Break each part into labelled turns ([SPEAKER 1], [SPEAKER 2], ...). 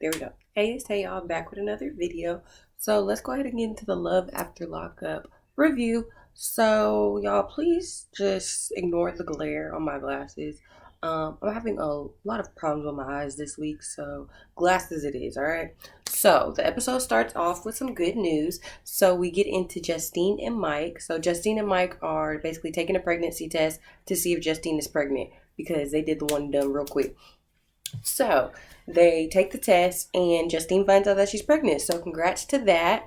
[SPEAKER 1] There we go. Hey y'all, back with another video. So let's go ahead and get into the Love After Lockup review. So y'all, please just ignore the glare on my glasses. I'm having a lot of problems with my eyes this week, so glasses it is, all right? So the episode starts off with some good news. So we get into Justine and Mike. So Justine and Mike are basically taking a pregnancy test to see if Justine is pregnant because they did the one done real quick. So they take the test, and Justine finds out that she's pregnant. So congrats to that.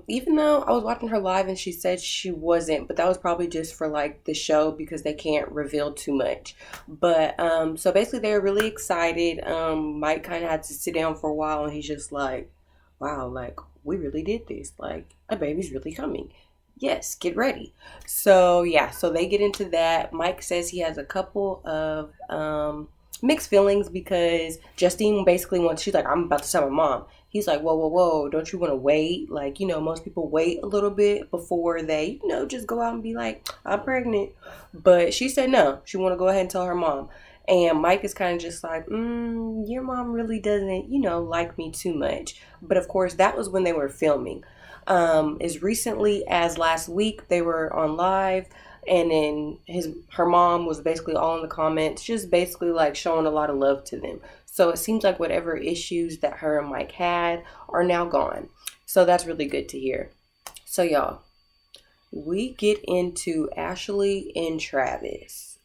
[SPEAKER 1] Even though I was watching her live and she said she wasn't, but that was probably just for like the show because they can't reveal too much. But so basically they were really excited. Mike kind of had to sit down for a while, and he's just like, "Wow, like we really did this. Like a baby's really coming." Yes, get ready. So yeah, so they get into that. Mike says he has a couple of mixed feelings because Justine basically wants, she's like, I'm about to tell my mom. He's like, whoa, don't you want to wait? Like, most people wait a little bit before they, just go out and be like, I'm pregnant. But she said no, she want to go ahead and tell her mom. And Mike is kind of just like, your mom really doesn't, like me too much. But of course, that was when they were filming. As recently as last week, they were on live, and then her mom was basically all in the comments, just basically like showing a lot of love to them. So it seems like whatever issues that her and Mike had are now gone. So that's really good to hear. So y'all, we get into Ashley and Travis.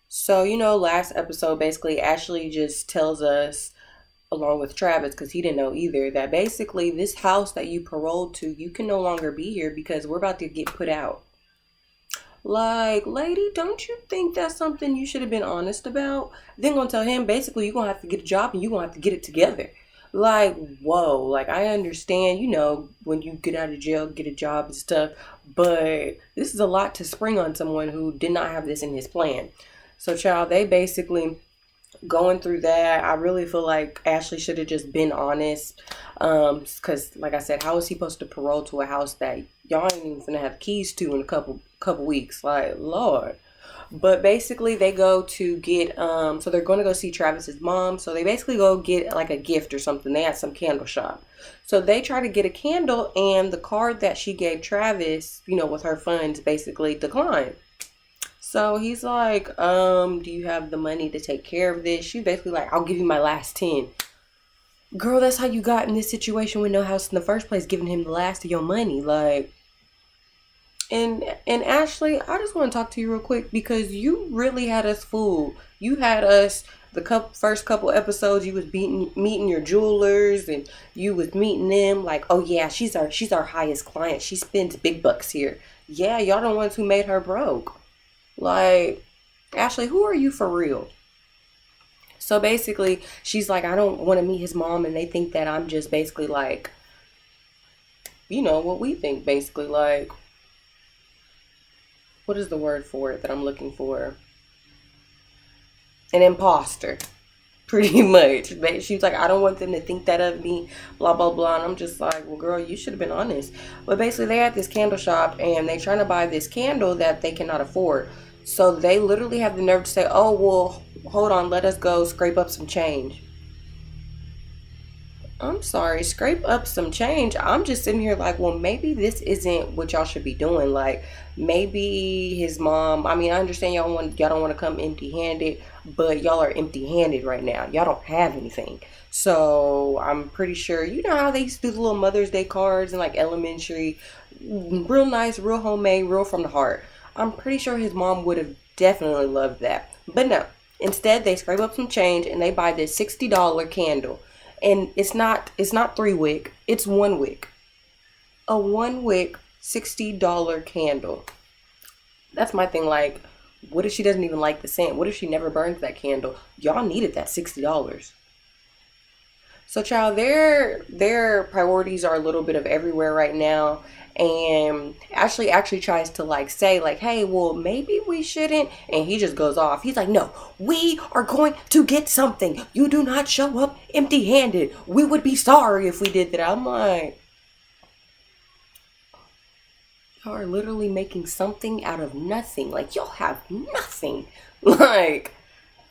[SPEAKER 1] So, last episode, basically Ashley just tells us, along with Travis, because he didn't know either, that basically this house that you paroled to, you can no longer be here because we're about to get put out. Like, lady, don't you think that's something you should have been honest about? Then gonna tell him, basically, you're gonna have to get a job and you're gonna have to get it together. Like, whoa, like, I understand, when you get out of jail, get a job and stuff, but this is a lot to spring on someone who did not have this in his plan. So, child, they basically going through that. I really feel like Ashley should have just been honest, because like I said, how is he supposed to parole to a house that y'all ain't even gonna have keys to in a couple weeks? Like, Lord. But basically they go to get so they're going to go see Travis's mom. So they basically go get like a gift or something. They had some candle shop, so they try to get a candle, and the card that she gave Travis, with her funds, basically declined. So he's like, do you have the money to take care of this? She's basically like, I'll give you my last 10. Girl, that's how you got in this situation with no house in the first place, giving him the last of your money. Like, and Ashley, I just want to talk to you real quick because you really had us fooled. You had us first couple episodes. You was meeting your jewelers, and you was meeting them like, oh yeah, she's our highest client. She spends big bucks here. Yeah, y'all the ones who made her broke. Like, Ashley, who are you for real? So basically, she's like, I don't want to meet his mom, and they think that I'm just basically like, what we think, basically, like, what is the word for it that I'm looking for? An imposter, pretty much. She's like, I don't want them to think that of me, blah, blah, blah. And I'm just like, well, girl, you should have been honest. But basically, they're at this candle shop, and they're trying to buy this candle that they cannot afford. So they literally have the nerve to say, oh, well, hold on, let us go scrape up some change. I'm sorry, scrape up some change. I'm just sitting here like, well, maybe this isn't what y'all should be doing. Like, maybe his mom, I mean, I understand y'all don't want to come empty-handed, but y'all are empty-handed right now. Y'all don't have anything. So I'm pretty sure, how they used to do the little Mother's Day cards in like elementary, real nice, real homemade, real from the heart. I'm pretty sure his mom would have definitely loved that. But no, instead they scrape up some change and they buy this $60 candle. And it's not 3 wick, it's 1 wick. A 1 wick $60 candle. That's my thing. Like, what if she doesn't even like the scent? What if she never burns that candle? Y'all needed that $60. So, child, their priorities are a little bit of everywhere right now. And Ashley actually tries to like say like, hey, well, maybe we shouldn't. And he just goes off. He's like, no, we are going to get something. You do not show up empty-handed. We would be sorry if we did that. I'm like, y'all are literally making something out of nothing. Like, y'all have nothing. Like,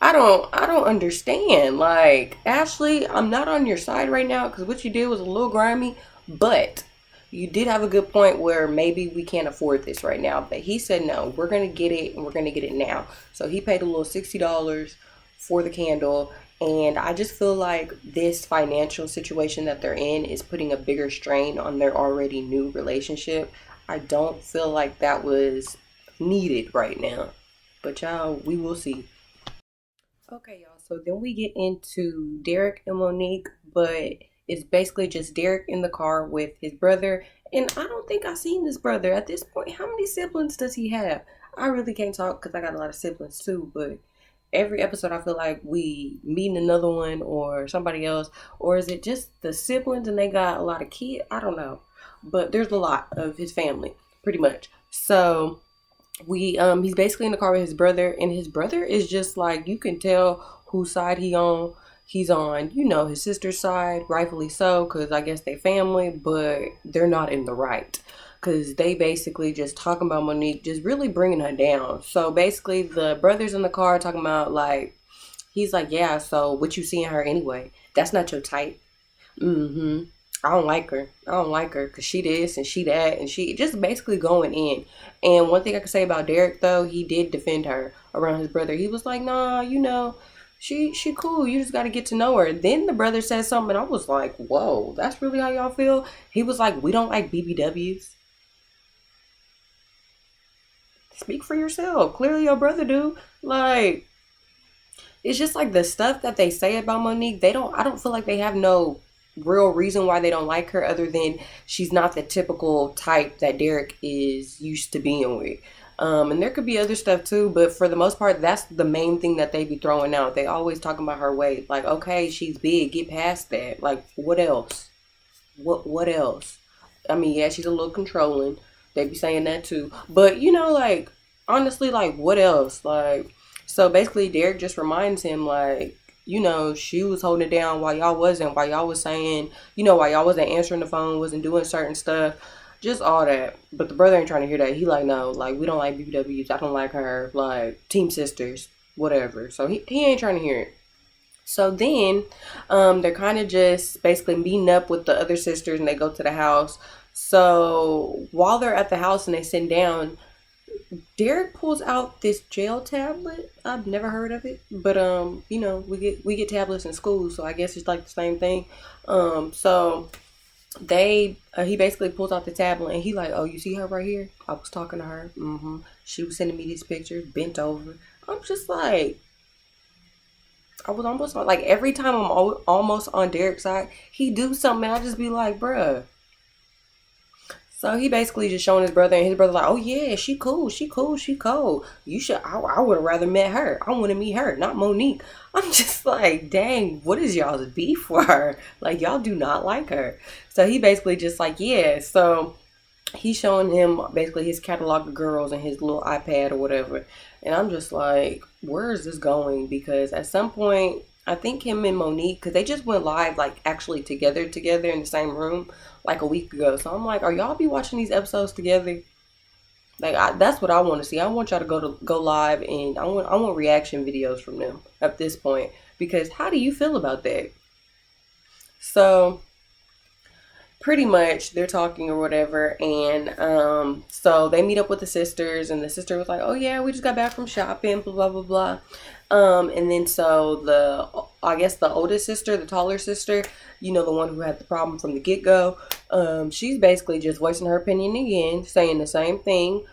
[SPEAKER 1] I don't understand. Like, Ashley, I'm not on your side right now because what you did was a little grimy, but you did have a good point where maybe we can't afford this right now. But he said no, we're gonna get it and we're gonna get it now. So he paid a little $60 for the candle. And I just feel like this financial situation that they're in is putting a bigger strain on their already new relationship. I don't feel like that was needed right now. But y'all, we will see. Okay, y'all. So then we get into Derek and Monique, but it's basically just Derek in the car with his brother. And I don't think I've seen this brother at this point. How many siblings does he have? I really can't talk because I got a lot of siblings too, but every episode I feel like we meeting another one or somebody else, or is it just the siblings and they got a lot of kids? I don't know. But there's a lot of his family, pretty much. So we he's basically in the car with his brother, and his brother is just like, you can tell whose side he's on, his sister's side, rightfully so, because I guess they family, but they're not in the right, because they basically just talking about Monique, just really bringing her down. So basically the brother's in the car talking about, like, he's like, yeah, so what you see in her anyway? That's not your type. Mm-hmm. I don't like her. I don't like her because she this and she that, and she just basically going in. And one thing I can say about Derek though, he did defend her around his brother. He was like, nah, she cool. You just got to get to know her. Then the brother said something, and I was like, whoa, that's really how y'all feel? He was like, we don't like BBWs. Speak for yourself. Clearly your brother do. Like, it's just like the stuff that they say about Monique, I don't feel like they have no real reason why they don't like her other than she's not the typical type that Derek is used to being with. And there could be other stuff too, but for the most part, that's the main thing that they be throwing out. They always talking about her weight. Like, okay, she's big, get past that. Like, what else? What else? I mean, yeah, she's a little controlling. They be saying that too. But like, honestly, like, what else? Like, so basically Derek just reminds him, like, she was holding it down while y'all wasn't, while y'all was saying, while y'all wasn't answering the phone, wasn't doing certain stuff, just all that. But the brother ain't trying to hear that. He like, no, like, we don't like BBWs. I don't like her. Like, team sisters, whatever. So he ain't trying to hear it. So then they're kind of just basically meeting up with the other sisters and they go to the house. So while they're at the house and they sit down, Derek pulls out this jail tablet. I've never heard of it, but we get tablets in school, so I guess it's like the same thing. So they he basically pulls out the tablet and he like, oh, you see her right here? I was talking to her. She was sending me these pictures, bent over. I'm just like, I was almost like every time I'm almost on Derek's side, he do something and I just be like, bruh. So he basically just showing his brother, and his brother like, oh yeah, she cool, she cool, she cold. You should. I would have rather met her. I want to meet her, not Monique. I'm just like, dang, what is y'all's beef for her? Like, y'all do not like her. So he basically just like, yeah. So he's showing him basically his catalog of girls and his little iPad or whatever. And I'm just like, where is this going? Because at some point, I think him and Monique, because they just went live, like, actually together in the same room, like a week ago. So I'm like, are y'all be watching these episodes together? Like, that's what I want to see. I want y'all to go live, and I want reaction videos from them at this point. Because how do you feel about that? So pretty much they're talking or whatever, and so they meet up with the sisters, and the sister was like, oh yeah, we just got back from shopping, blah blah blah blah. And then so I guess the oldest sister, the taller sister, the one who had the problem from the get-go, she's basically just voicing her opinion again, saying the same thing.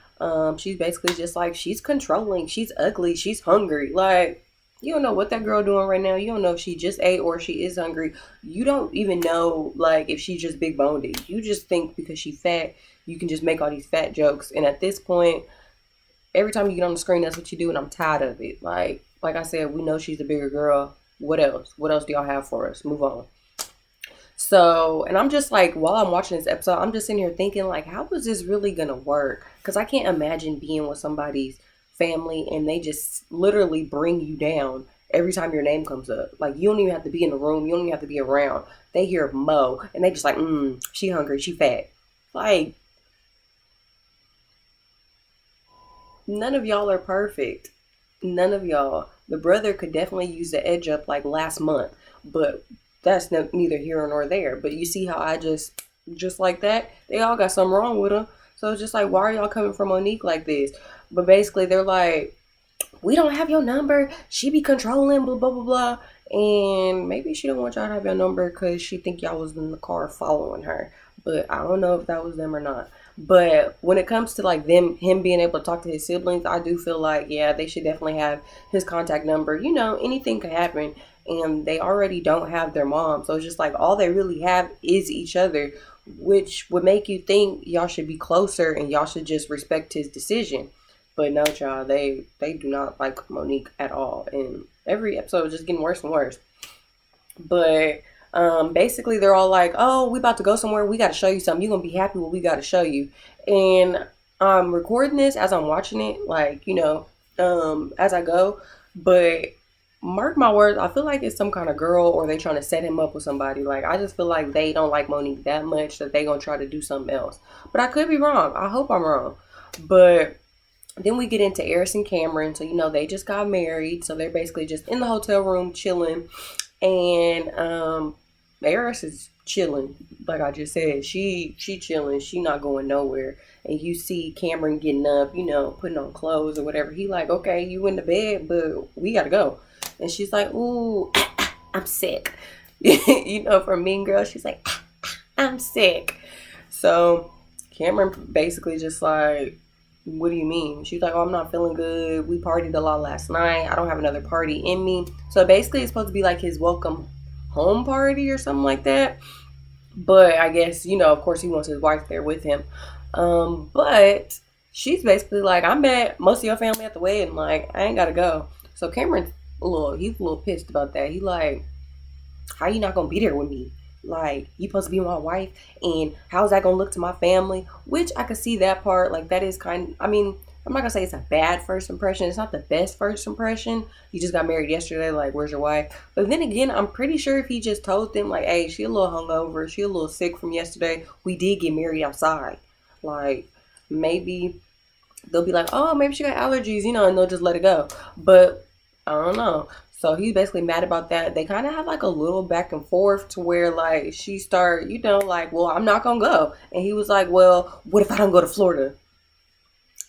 [SPEAKER 1] She's basically just like, she's controlling, she's ugly, she's hungry. Like, you don't know what that girl doing right now. You don't know if she just ate or she is hungry. You don't even know, like, if she's just big boned. You just think because she's fat, you can just make all these fat jokes. And at this point, every time you get on the screen, that's what you do, and I'm tired of it. Like I said, we know she's a bigger girl. What else? What else do y'all have for us? Move on. So, and I'm just like, while I'm watching this episode, I'm just sitting here thinking, like, how is this really gonna work? Because I can't imagine being with somebody's family and they just literally bring you down every time your name comes up. Like, you don't even have to be in the room. You don't even have to be around. They hear Mo and they just like, she hungry, she fat. Like, none of y'all are perfect. None of y'all. The brother could definitely use the edge up like last month, but that's neither here nor there. But you see how I just like that, they all got something wrong with them. So it's just like, why are y'all coming for Monique like this? But basically, they're like, we don't have your number. She be controlling, blah blah blah blah. And maybe she don't want y'all to have your number because she think y'all was in the car following her. But I don't know if that was them or not. But when it comes to like him being able to talk to his siblings, I do feel like, yeah, they should definitely have his contact number. You know, anything could happen, and they already don't have their mom, so it's just like all they really have is each other, which would make you think y'all should be closer and y'all should just respect his decision. But no, child, they do not like Monique at all, and every episode is just getting worse and worse. But basically, they're all like, "Oh, we about to go somewhere. We got to show you something. You're gonna be happy what we got to show you." And I'm recording this as I'm watching it, like as I go. But mark my words, I feel like it's some kind of girl, or they trying to set him up with somebody. Like I just feel like they don't like Monique that much that they gonna try to do something else. But I could be wrong. I hope I'm wrong. But then we get into Aris and Cameron. So, they just got married. So they're basically just in the hotel room chilling. And Aris is chilling. Like I just said, she chilling. She not going nowhere. And you see Cameron getting up, putting on clothes or whatever. He like, okay, you in the bed, but we got to go. And she's like, ooh, I'm sick. From Mean Girl, she's like, I'm sick. So Cameron basically just like, what do you mean? She's like, oh, I'm not feeling good. We partied a lot last night. I don't have another party in me. So basically it's supposed to be like his welcome home party or something like that. But I guess, of course he wants his wife there with him. But she's basically like, I met most of your family at the wedding. Like, I ain't got to go. So Cameron's he's a little pissed about that. He like, how you not going to be there with me? Like, you supposed to be my wife, and how's that gonna look to my family? Which I could see that part. Like, that is I'm not gonna say it's a bad first impression. It's not the best first impression. You just got married yesterday. Like, where's your wife? But then again, I'm pretty sure if he just told them, like, hey, she a little hungover, she a little sick from yesterday, we did get married outside. Like, maybe they'll be like, oh, maybe she got allergies, and they'll just let it go. But I don't know. So he's basically mad about that. They kind of have like a little back and forth to where like she start, like, well, I'm not going to go. And he was like, well, what if I don't go to Florida?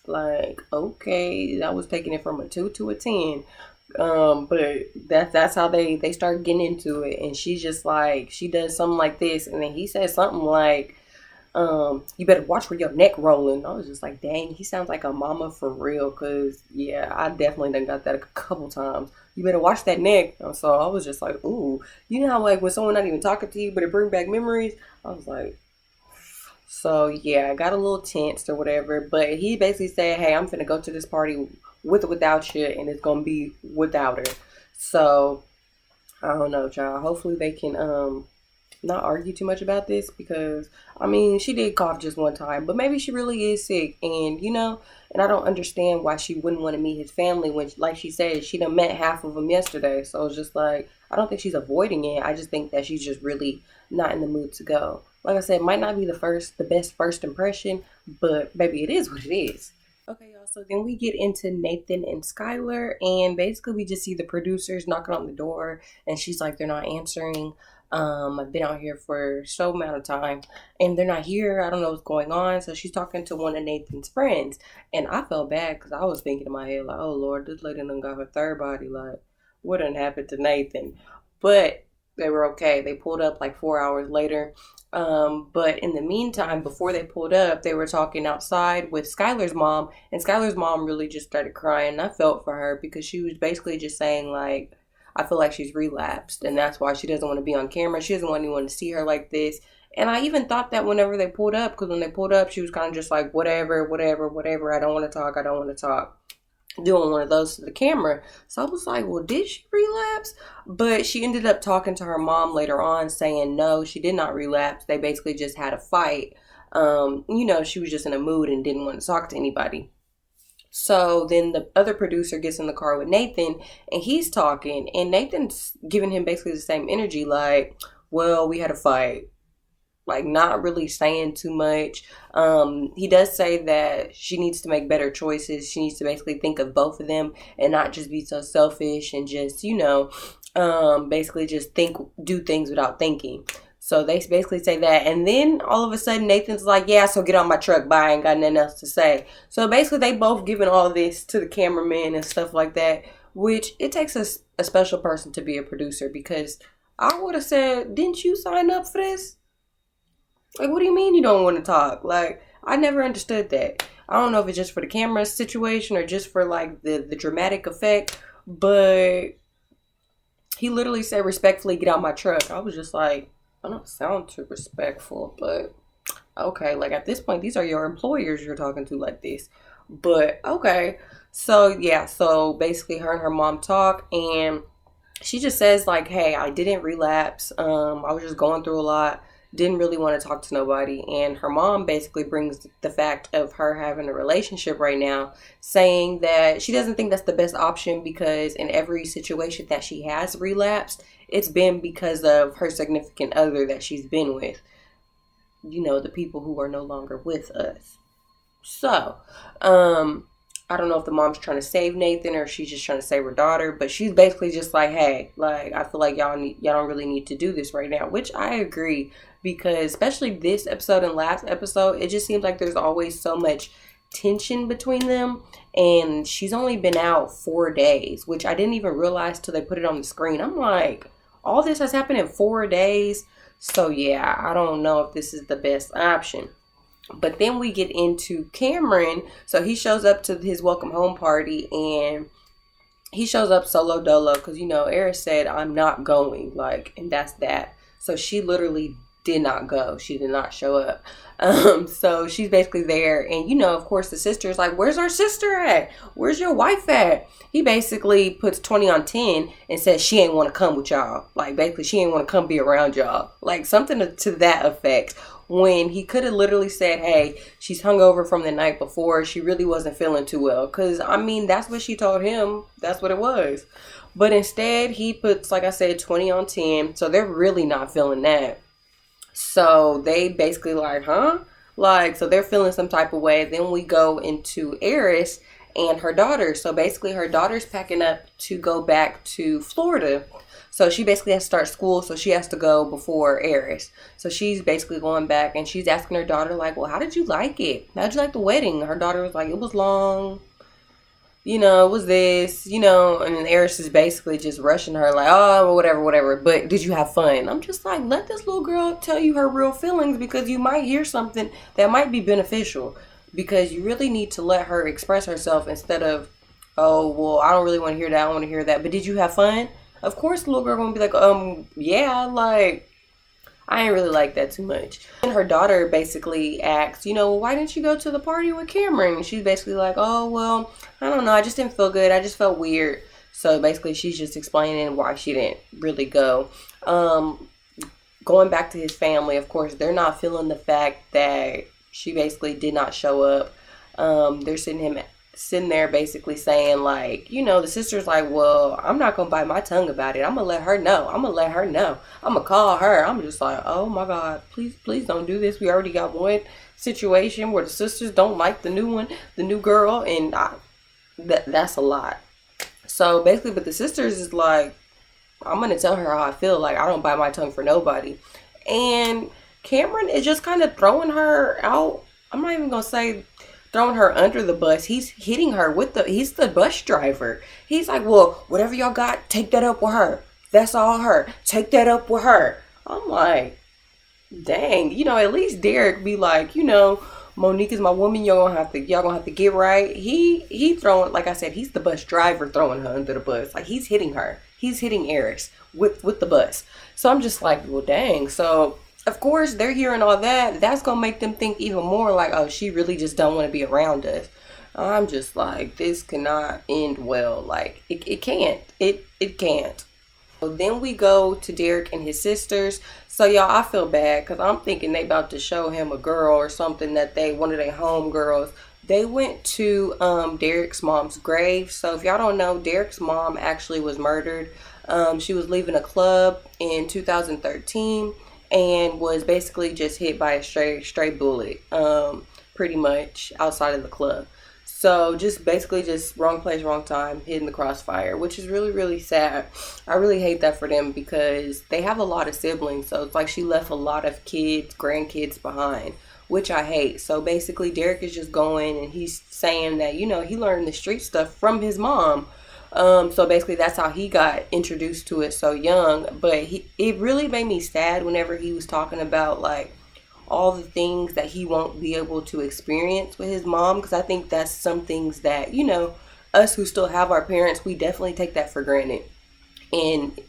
[SPEAKER 1] Like, okay, that was taking it from a 2 to a 10. But that's how they start getting into it. And she's just like, she does something like this. And then he says something like, you better watch where your neck rolling. I was just like, dang, he sounds like a mama for real. Cause yeah, I definitely done got that a couple times. You better watch that neck. So I was just like, ooh, how like when someone not even talking to you, but it bring back memories. I was like, so yeah, I got a little tensed or whatever. But he basically said, hey, I'm finna go to this party with or without you, and it's gonna be without her. So I don't know, child. Hopefully they can not argue too much about this, because she did cough just one time, but maybe she really is sick, and and I don't understand why she wouldn't want to meet his family when, like she said, she done met half of them yesterday. So it's just like, I don't think she's avoiding it. I just think that she's just really not in the mood to go. Like I said, might not be the best first impression, but baby, it is what it is. Okay, y'all, so then we get into Nathan and Skyler, and basically we just see the producers knocking on the door, and she's like, they're not answering. I've been out here for so amount of time, and they're not here. I don't know what's going on. So she's talking to one of Nathan's friends, and I felt bad because I was thinking in my head, like, oh Lord, this lady done got her third body. Like, what done happened to Nathan? But they were okay. They pulled up like 4 hours later. But in the meantime, before they pulled up, they were talking outside with Skyler's mom, and Skyler's mom really just started crying. I felt for her because she was basically just saying, like, I feel like she's relapsed, and that's why she doesn't want to be on camera. She doesn't want anyone to see her like this. And I even thought that whenever they pulled up, because when they pulled up, she was kind of just like, whatever, whatever, whatever. I don't want to talk. I don't want to talk. Doing one of those to the camera. So I was like, well, did she relapse? But she ended up talking to her mom later on, saying no, she did not relapse. They basically just had a fight. She was just in a mood and didn't want to talk to anybody. So then the other producer gets in the car with Nathan, and he's talking, and Nathan's giving him basically the same energy, like, well, we had a fight. like not really saying too much. He does say that she needs to make better choices. She needs to basically think of both of them and not just be so selfish and just, basically just do things without thinking. So they basically say that. And then all of a sudden Nathan's like, yeah, so get on my truck. Bye. I ain't got nothing else to say. So basically they both giving all this to the cameraman and stuff like that, which it takes a special person to be a producer, because I would have said, didn't you sign up for this? Like, what do you mean you don't want to talk? Like, I never understood that. I don't know if it's just for the camera situation or just for like the dramatic effect, but he literally said respectfully, get out my truck. I was just like, I don't sound too respectful, but okay. Like at this point, these are your employers you're talking to like this. But okay. So yeah, so basically her and her mom talk, and she just says like, hey, I didn't relapse. I was just going through a lot. Didn't really want to talk to nobody. And her mom basically brings the fact of her having a relationship right now, saying that she doesn't think that's the best option, because in every situation that she has relapsed, it's been because of her significant other that she's been with. The people who are no longer with us. So, I don't know if the mom's trying to save Nathan or she's just trying to save her daughter, but she's basically just like, hey, like, I feel like y'all don't really need to do this right now, which I agree, because especially this episode and last episode, it just seems like there's always so much tension between them, and she's only been out 4 days, which I didn't even realize till they put it on the screen. I'm like, all this has happened in 4 days. So yeah, I don't know if this is the best option. But then we get into Cameron. So he shows up to his welcome home party, and he shows up solo dolo because, Aris said, I'm not going. Like, and that's that. So she literally did not go. She did not show up. So she's basically there. And, of course, the sister's like, where's our sister at? Where's your wife at? He basically puts 20 on 10 and says she ain't want to come with y'all. Like, basically, she ain't want to come be around y'all. Like, something to that effect. When he could have literally said, hey, she's hungover from the night before. She really wasn't feeling too well. Because, that's what she told him. That's what it was. But instead, he puts, like I said, 20 on 10. So they're really not feeling that. So they basically like, huh? Like, so they're feeling some type of way. Then we go into Aris and her daughter. So basically her daughter's packing up to go back to Florida. So she basically has to start school, so she has to go before Aris. So she's basically going back, and she's asking her daughter, like, well, how did you like it? How'd you like the wedding? Her daughter was like, it was long. It was this, and then Aris is basically just rushing her, like, oh, whatever. But did you have fun? I'm just like, let this little girl tell you her real feelings, because you might hear something that might be beneficial. Because you really need to let her express herself instead of, oh, well, I don't really want to hear that. I want to hear that. But did you have fun? Of course, the little girl gonna be like, yeah, like, I ain't really like that too much. And her daughter basically asks, why didn't you go to the party with Cameron? And she's basically like, oh, well, I don't know. I just didn't feel good. I just felt weird. So basically, she's just explaining why she didn't really go. Going back to his family, of course, they're not feeling the fact that she basically did not show up. They're sitting there basically saying, like, the sister's like, well, I'm not gonna bite my tongue about it. I'm gonna let her know. I'm gonna call her. I'm just like, oh my God, please don't do this. We already got one situation where the sisters don't like the new girl, and that's a lot. So basically, but the sisters is like, I'm gonna tell her how I feel. Like, I don't bite my tongue for nobody. And Cameron is just kind of throwing her out. I'm not even gonna say throwing her under the bus. He's hitting her he's the bus driver. He's like, well, whatever y'all got, take that up with her. That's all her. Take that up with her. I'm like, dang, at least Derek be like, Monique is my woman. Y'all gonna have to get right. He throwing, like I said, he's the bus driver throwing her under the bus. Like, he's hitting her. He's hitting Aris with the bus. So I'm just like, well, dang. So of course, they're hearing all that. That's going to make them think even more like, oh, she really just don't want to be around us. I'm just like, this cannot end well. Like, it can't. It can't. So then we go to Derek and his sisters. So, y'all, I feel bad because I'm thinking they about to show him a girl or something that one of their home girls. They went to Derek's mom's grave. So, if y'all don't know, Derek's mom actually was murdered. She was leaving a club in 2013. and was basically just hit by a stray bullet, pretty much outside of the club. So just basically just wrong place, wrong time, hitting the crossfire, which is really, really sad. I really hate that for them because they have a lot of siblings. So it's like she left a lot of kids, grandkids behind, which I hate. So basically Derek is just going and he's saying that, he learned the street stuff from his mom. So basically that's how he got introduced to it so young. But it really made me sad whenever he was talking about like all the things that he won't be able to experience with his mom, because I think that's some things that, us who still have our parents, we definitely take that for granted. And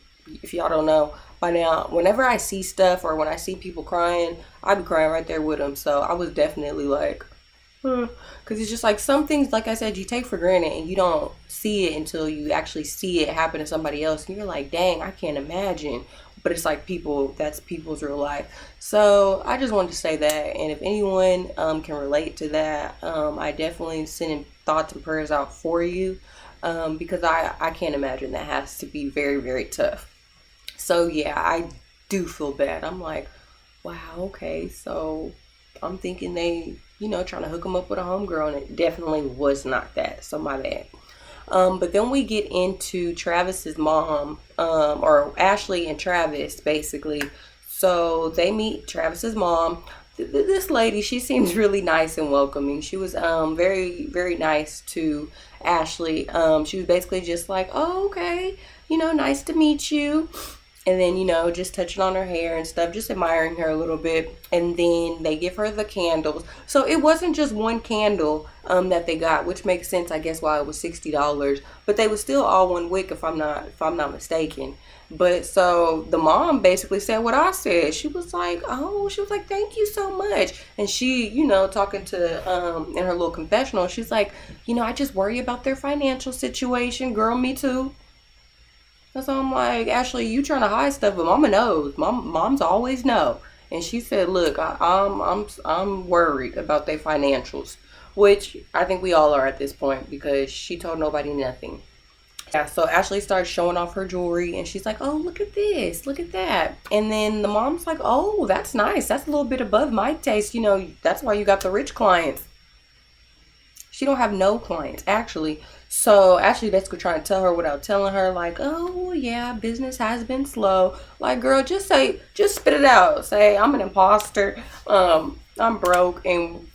[SPEAKER 1] if y'all don't know by now, whenever I see stuff or when I see people crying, I be crying right there with them. So I was definitely like, because it's just like some things, like I said, you take for granted and you don't see it until you actually see it happen to somebody else. And you're like, dang, I can't imagine. But it's like that's people's real life. So I just wanted to say that. And if anyone can relate to that, I definitely send thoughts and prayers out for you, because I can't imagine that has to be very, very tough. So yeah, I do feel bad. I'm like, wow, okay. So I'm thinking they, trying to hook him up with a homegirl, and it definitely was not that. So my bad. But then we get into Travis's mom, or Ashley and Travis, basically. So they meet Travis's mom. This lady, she seems really nice and welcoming. She was very, very nice to Ashley. She was basically just like, oh, okay, nice to meet you. And then, just touching on her hair and stuff, just admiring her a little bit. And then they give her the candles. So it wasn't just one candle that they got, which makes sense, I guess, why it was $60. But they were still all one wick, if I'm not mistaken. But so the mom basically said what I said. She was like, thank you so much. And she, talking to in her little confessional, she's like, I just worry about their financial situation. Girl, me too. So I'm like, Ashley, you trying to hide stuff, but Mama knows. Moms always know. And she said, look, I'm worried about their financials, which I think we all are at this point because she told nobody nothing. Yeah, so Ashley starts showing off her jewelry and she's like, oh, look at this, look at that. And then the mom's like, oh, that's nice. That's a little bit above my taste. That's why you got the rich clients. She don't have no clients, actually. So Ashley basically trying to tell her without telling her, like, oh, yeah, business has been slow. Like, girl, just spit it out. Say, I'm an imposter. I'm broke and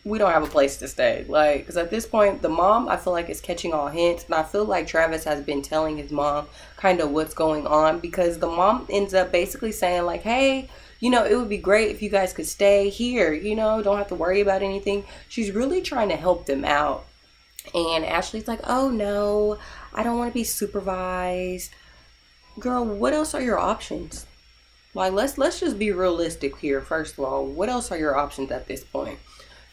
[SPEAKER 1] we don't have a place to stay. Like, because at this point, the mom, I feel like, is catching all hints. And I feel like Travis has been telling his mom kind of what's going on, because the mom ends up basically saying, like, hey, it would be great if you guys could stay here, don't have to worry about anything. She's really trying to help them out. And Ashley's like, oh no, I don't want to be supervised. Girl, what else are your options? Like, let's just be realistic here. First of all, what else are your options at this point?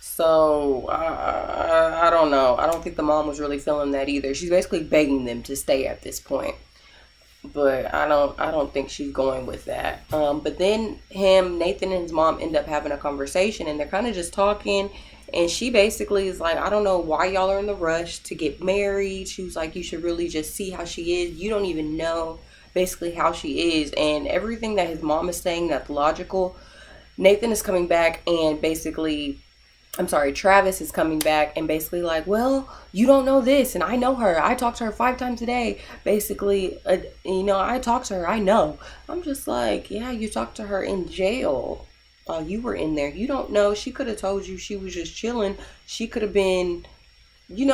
[SPEAKER 1] So I don't know. I don't think the mom was really feeling that either. She's basically begging them to stay at this point. But I don't think she's going with that. But then Nathan and his mom end up having a conversation and they're kind of just talking. And she basically is like, I don't know why y'all are in the rush to get married. She was like, you should really just see how she is. You don't even know basically how she is. And everything that his mom is saying that's logical. Nathan is coming back and basically, Travis is coming back and basically like, well, you don't know this and I know her. I talk to her 5 times a day. Basically, I talk to her. I know. I'm just like, yeah, you talked to her in jail while you were in there. You don't know. She could have told you she was just chilling. She could have been,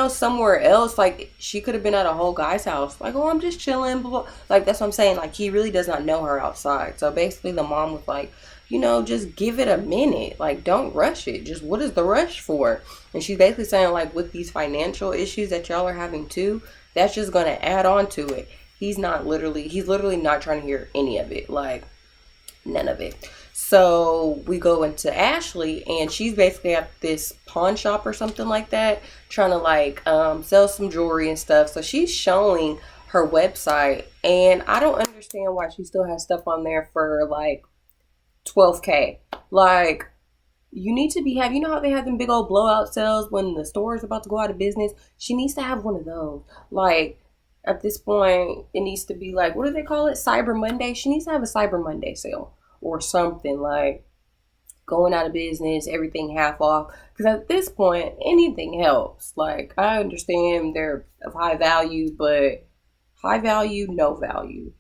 [SPEAKER 1] somewhere else. Like, she could have been at a whole guy's house. Like, oh, I'm just chilling. Blah, blah. Like, that's what I'm saying. Like, he really does not know her outside. So basically the mom was like, just give it a minute. Like, don't rush it. Just, what is the rush for? And she's basically saying, like, with these financial issues that y'all are having too, that's just going to add on to it. He's literally not trying to hear any of it. Like, none of it. So we go into Ashley and she's basically at this pawn shop or something like that, trying to like sell some jewelry and stuff. So she's showing her website and I don't understand why she still has stuff on there for like $12K. Like, you need to have, how they have them big old blowout sales when the store is about to go out of business? She needs to have one of those. Like, at this point, it needs to be like, what do they call it? Cyber Monday. She needs to have a Cyber Monday sale. or something, like going out of business, everything half off. Because at this point, anything helps. Like, I understand they're of high value, but high value, no value.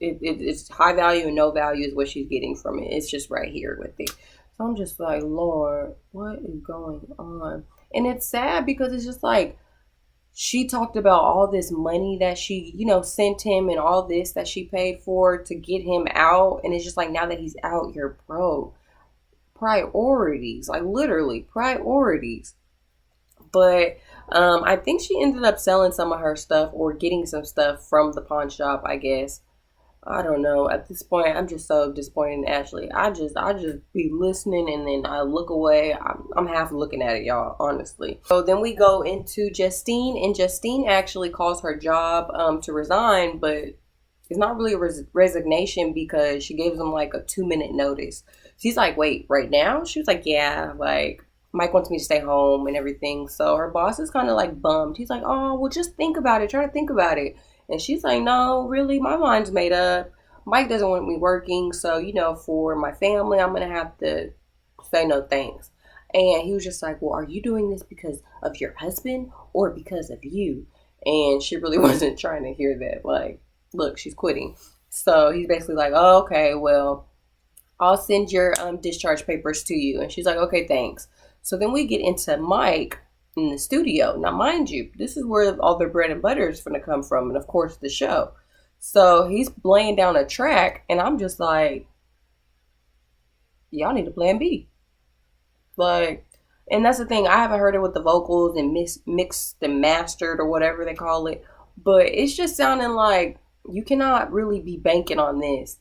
[SPEAKER 1] It's high value and no value is what she's getting from it. It's just right here with it. So I'm just like, Lord, what is going on? And it's sad because it's just like, she talked about all this money that she, sent him and all this that she paid for to get him out. And it's just like, now that he's out, you're broke. Priorities, like literally priorities. But I think she ended up selling some of her stuff or getting some stuff from the pawn shop, I guess. I don't know. At this point, I'm just so disappointed in Ashley. I just be listening and then I look away. I'm half looking at it, y'all, honestly. So then we go into Justine, and Justine actually calls her job to resign, but it's not really a resignation because she gives them like a 2-minute notice. She's like, wait, right now? She was like, yeah, like Mike wants me to stay home and everything. So her boss is kind of like bummed. He's like, oh, well, just think about it. Try to think about it. And she's like, no, really, my mind's made up. Mike doesn't want me working. So, for my family, I'm going to have to say no thanks. And he was just like, well, are you doing this because of your husband or because of you? And she really wasn't trying to hear that. Like, look, she's quitting. So he's basically like, oh, okay, well, I'll send your discharge papers to you. And she's like, okay, thanks. So then we get into Mike in the studio. Now, mind you, this is where all their bread and butter is going to come from. And of course, the show. So he's laying down a track. And I'm just like, y'all need a plan B. Like, and that's the thing. I haven't heard it with the vocals and mixed and mastered or whatever they call it. But it's just sounding like you cannot really be banking on this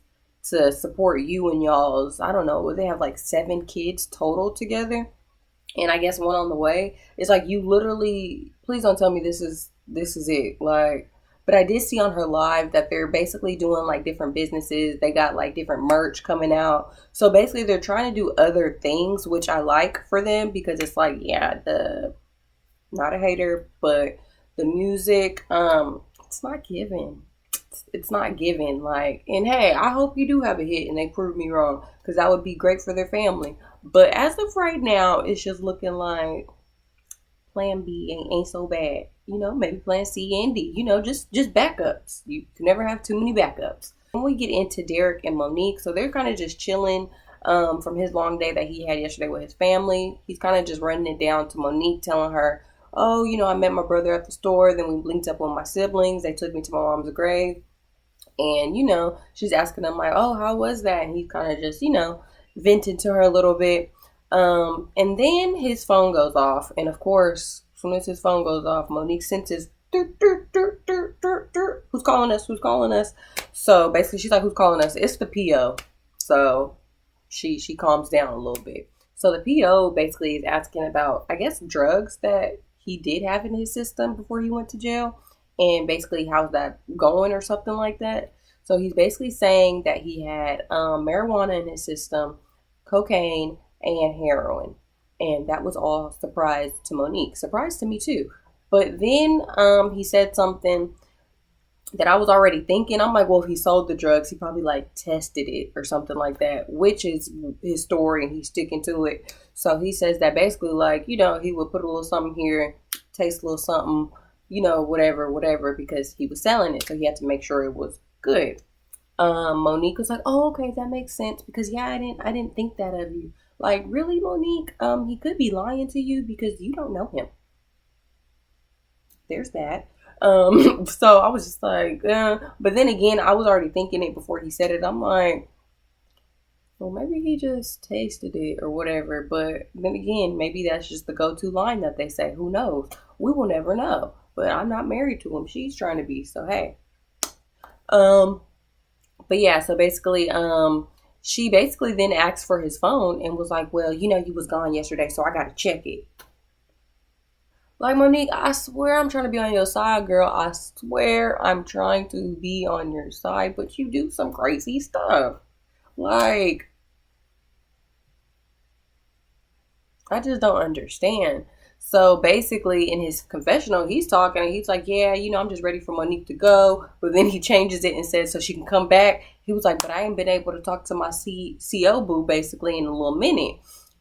[SPEAKER 1] to support you and y'all's, I don't know, they have like 7 kids total together. And I guess one on the way. It's like you literally, please don't tell me this is it. Like, but I did see on her live that they're basically doing like different businesses. They got like different merch coming out. So basically they're trying to do other things, which I like for them because it's like, yeah, not a hater, but the music, it's not giving. It's not giving. Like, and hey, I hope you do have a hit and they prove me wrong because that would be great for their family. But as of right now, it's just looking like plan B ain't so bad. Maybe plan C and D. Just backups. You can never have too many backups. When we get into Derek and Monique, so they're kind of just chilling from his long day that he had yesterday with his family. He's kind of just running it down to Monique, telling her, oh, I met my brother at the store. Then we linked up with my siblings. They took me to my mom's grave. And, she's asking him like, oh, how was that? And he kind of just, vented to her a little bit. And then his phone goes off. And of course, as soon as his phone goes off, Monique senses, who's calling us? Who's calling us? So basically she's like, who's calling us? It's the PO. So she calms down a little bit. So the PO basically is asking about, I guess, drugs that he did have in his system before he went to jail. And basically how's that going or something like that. So he's basically saying that he had marijuana in his system, cocaine, and heroin. And that was all surprise to Monique. Surprise to me too. But then he said something that I was already thinking. I'm like, well, if he sold the drugs, he probably like tested it or something like that, which is his story and he's sticking to it. So he says that basically like, he would put a little something here, taste a little something, whatever, because he was selling it. So he had to make sure it was good. Monique was like, oh, okay, that makes sense because yeah, I didn't think that of you. Like, really, Monique? He could be lying to you because you don't know him. There's that. So I was just like, but then again, I was already thinking it before he said it. I'm like, well, maybe he just tasted it or whatever. But then again, maybe that's just the go-to line that they say. Who knows? We will never know. But I'm not married to him. She's trying to be. So, hey. But yeah, so basically, she basically then asked for his phone and was like, well, you was gone yesterday, so I got to check it. Like, Monique, I swear I'm trying to be on your side, girl. I swear I'm trying to be on your side, but you do some crazy stuff. Like, I just don't understand. So basically in his confessional, he's talking and he's like, yeah, I'm just ready for Monique to go. But then he changes it and says so she can come back. he was like, but I ain't been able to talk to my CO boo basically in a little minute.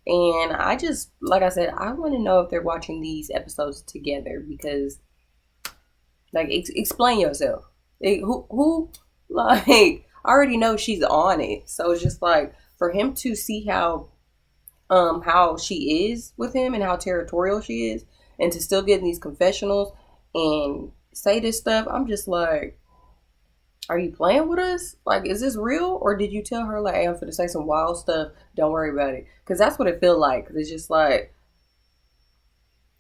[SPEAKER 1] And I just, like I said, I want to know if they're watching these episodes together because, like, explain yourself. Who, like, I already know she's on it. So it's just like, for him to see how she is with him and how territorial she is, and to still get in these confessionals and say this stuff, I'm just like, are you playing with us? Like, is this real? Or did you tell her, like, hey, I'm finna say some wild stuff, don't worry about it? Because that's what it feel like. It's just like,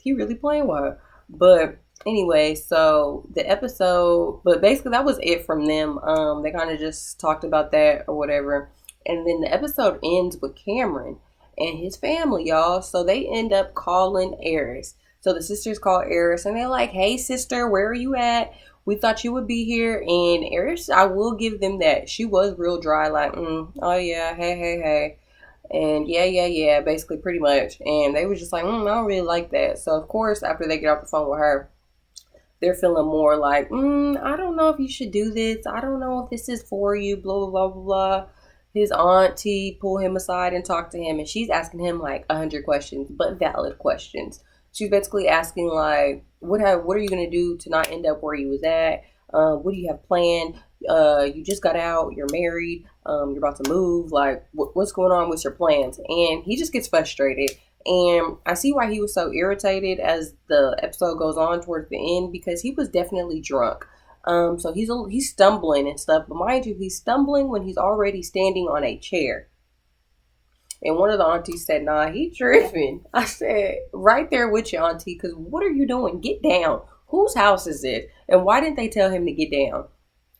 [SPEAKER 1] he really playing with her. But anyway, so the episode, but basically that was it from them. They kind of just talked about that or whatever. And then the episode ends with Cameron and his family, y'all. So they end up calling Aris. So the sisters call Aris and they're like, hey, sister, where are you at? We thought you would be here. And Aris, I will give them that. She was real dry, like, oh yeah, hey. And yeah, basically pretty much. And they were just like, I don't really like that. So of course, after they get off the phone with her, they're feeling more like, I don't know if you should do this. I don't know if this is for you, blah, blah, blah, blah. His auntie pull him aside and talk to him, and she's asking him like 100 questions, but valid questions. She's basically asking like, what are you gonna do to not end up where you was at? What do you have planned? You just got out, you're married, you're about to move. Like, what's going on with your plans? And he just gets frustrated. And I see why he was so irritated as the episode goes on towards the end, because he was definitely drunk. So he's stumbling and stuff, but mind you, he's stumbling when he's already standing on a chair. And one of the aunties said, nah, he tripping. I said, right there with you, auntie, because what are you doing? Get down. Whose house is it? And why didn't they tell him to get down?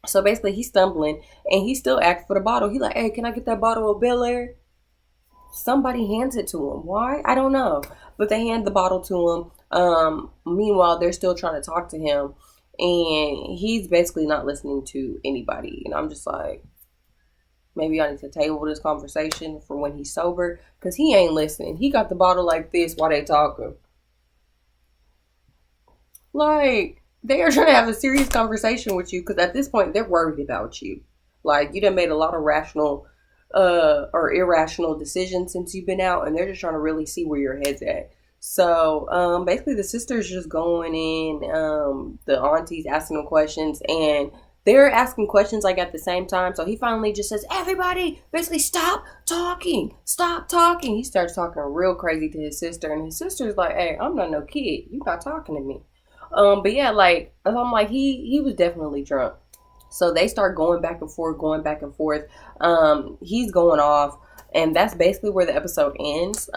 [SPEAKER 1] So basically, he's stumbling, and he still asks for the bottle. He like, hey, can I get that bottle of Bel Air? Somebody hands it to him. Why? I don't know. But they hand the bottle to him. Meanwhile, they're still trying to talk to him, and he's basically not listening to anybody. And I'm just like, maybe I need to table this conversation for when he's sober, because he ain't listening. He got the bottle like this while they talking. Like, they are trying to have a serious conversation with you, because at this point, they're worried about you. Like, you done made a lot of rational or irrational decisions since you've been out, and they're just trying to really see where your head's at. So basically the sisters just going in, the aunties asking them questions, and they're asking questions like at the same time. So he finally just says, everybody basically stop talking. He starts talking real crazy to his sister, and his sister's like, hey, I'm not no kid, you not talking to me. But yeah, like, I'm like, he was definitely drunk. So they start going back and forth. He's going off, and that's basically where the episode ends.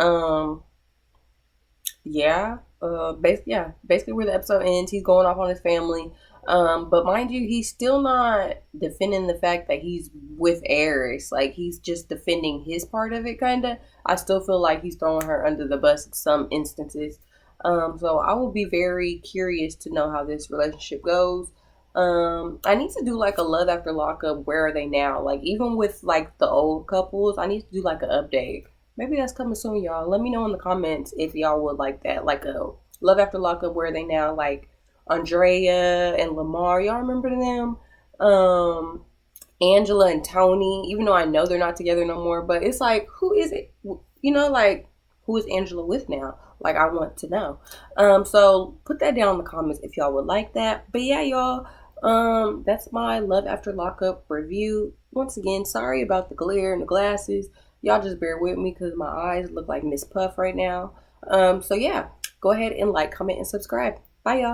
[SPEAKER 1] Basically where the episode ends. He's going off on his family. But mind you, he's still not defending the fact that he's with Aris. Like, he's just defending his part of it, kind of. I still feel like he's throwing her under the bus in some instances. So I will be very curious to know how this relationship goes. I need to do like a love after lockup. Where are they now? Like, even with like the old couples, I need to do like an update. Maybe that's coming soon, y'all. Let me know in the comments if y'all would like that. Like a love after lockup. Where are they now? Like Andrea and Lamar. Y'all remember them? Angela and Tony. Even though I know they're not together no more, but it's like, who is it? You know, like, who is Angela with now? Like, I want to know. So put that down in the comments if y'all would like that. But yeah, y'all. That's my love after lockup review. Once again, sorry about the glare and the glasses. Y'all just bear with me because my eyes look like Miss Puff right now. So yeah, go ahead and like, comment, and subscribe. Bye, y'all.